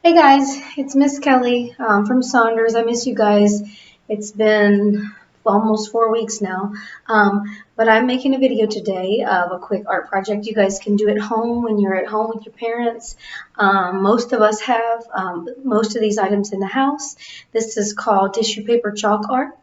Hey guys, it's Miss Kelly from Saunders. I miss you guys. It's been almost 4 weeks now. But I'm making a video today of a quick art project you guys can do at home when you're at home with your parents. Most of us have most of these items in the house. This is called tissue paper chalk art.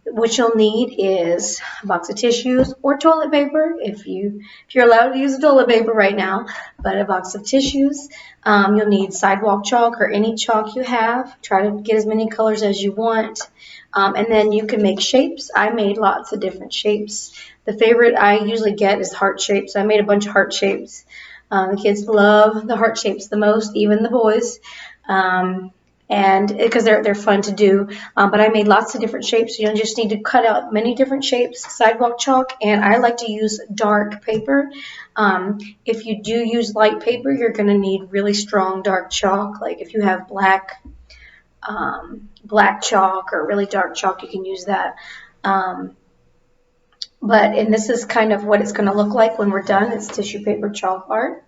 What you'll need is a box of tissues or toilet paper if you're allowed to use toilet paper right now, but a box of tissues. You'll need sidewalk chalk or any chalk you have. Try to get as many colors as you want. And then you can make shapes. I made lots of different shapes. The favorite I usually get is heart shapes. I made a bunch of heart shapes. The kids love the heart shapes the most, even the boys. And because they're fun to do. But I made lots of different shapes. You just need to cut out many different shapes, sidewalk chalk, and I like to use dark paper. If you do use light paper, you're going to need really strong dark chalk. Like if you have black chalk or really dark chalk, you can use that. And this is kind of what it's going to look like when we're done. It's tissue paper chalk art.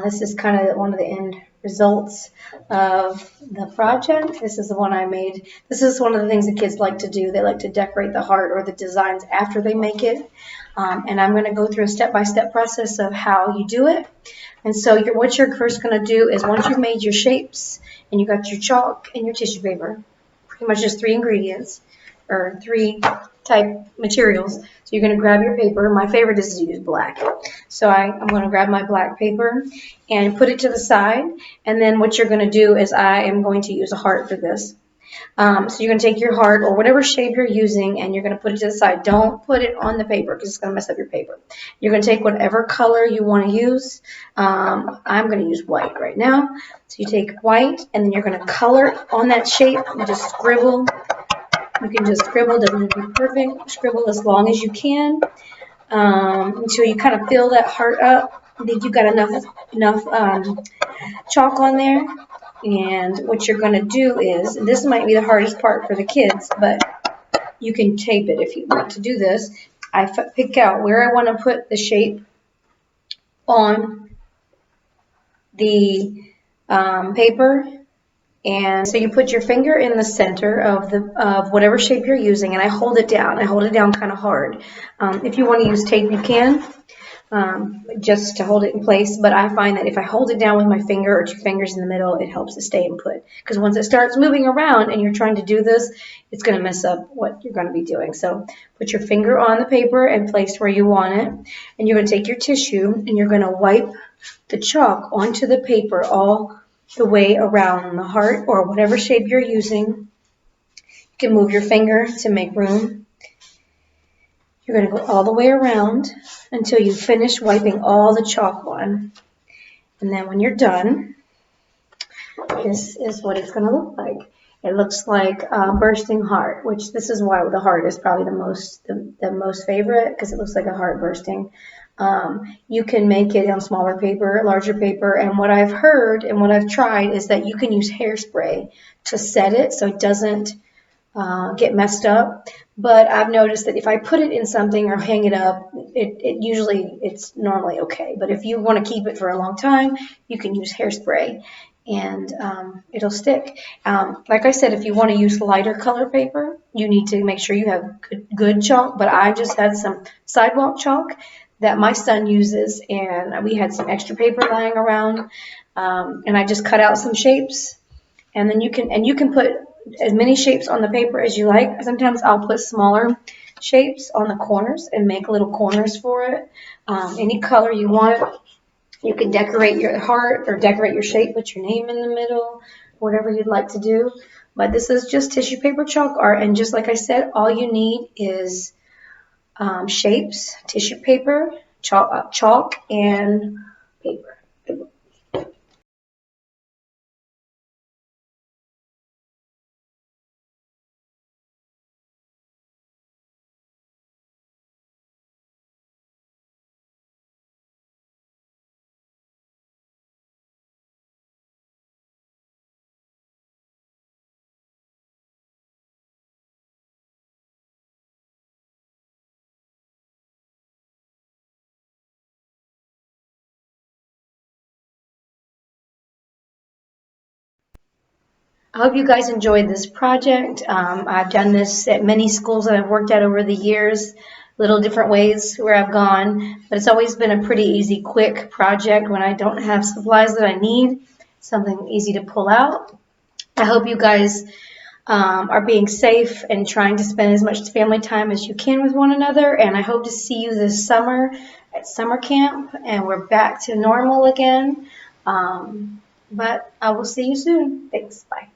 This is kind of one of the end results of the project. This is the one I made. This is one of the things the kids like to do. They like to decorate the heart or the designs after they make it. And I'm going to go through a step-by-step process of how you do it. And so what you're first going to do is once you've made your shapes and you got your chalk and your tissue paper, pretty much just 3 ingredients or 3 type materials. So you're going to grab your paper. My favorite is to use black. So I'm going to grab my black paper and put it to the side. And then what you're going to do is I am going to use a heart for this. So you're going to take your heart or whatever shape you're using and you're going to put it to the side. Don't put it on the paper because it's going to mess up your paper. You're going to take whatever color you want to use. I'm going to use white right now. So you take white and then you're going to color on that shape. You just scribble. You can just scribble, doesn't have to be perfect. Scribble as long as you can until you kind of fill that heart up. I think you've got enough chalk on there. And what you're going to do is, and this might be the hardest part for the kids, but you can tape it if you want to do this. I pick out where I want to put the shape on the paper. And so you put your finger in the center of whatever shape you're using, and I hold it down. I hold it down kind of hard. If you want to use tape, you can, just to hold it in place. But I find that if I hold it down with my finger or 2 fingers in the middle, it helps it stay in put. Because once it starts moving around and you're trying to do this, it's going to mess up what you're going to be doing. So put your finger on the paper and place where you want it. And you're going to take your tissue and you're going to wipe the chalk onto the paper all the way around the heart or whatever shape you're using. You can move your finger to make room. You're going to go all the way around until you finish wiping all the chalk on. And then when you're done, this is what it's going to look like. It looks like a bursting heart, which this is why the heart is probably the most favorite, because it looks like a heart bursting. You can make it on smaller paper, larger paper, and what I've heard and what I've tried is that you can use hairspray to set it so it doesn't get messed up. But I've noticed that if I put it in something or hang it up, it's normally okay. But if you want to keep it for a long time, you can use hairspray and it'll stick. Like I said, if you want to use lighter color paper, you need to make sure you have good chalk. But I just had some sidewalk chalk that my son uses, and we had some extra paper lying around, and I just cut out some shapes. And then you can put as many shapes on the paper as you like. Sometimes I'll put smaller shapes on the corners and make little corners for it. Any color you want. You can decorate your heart or decorate your shape, put your name in the middle, whatever you'd like to do. But this is just tissue paper chalk art. And just like I said, all you need is shapes, tissue paper, chalk, and paper. I hope you guys enjoyed this project. I've done this at many schools that I've worked at over the years, little different ways where I've gone, but it's always been a pretty easy, quick project when I don't have supplies that I need, something easy to pull out. I hope you guys are being safe and trying to spend as much family time as you can with one another, and I hope to see you this summer at summer camp, and we're back to normal again. But I will see you soon. Thanks. Bye.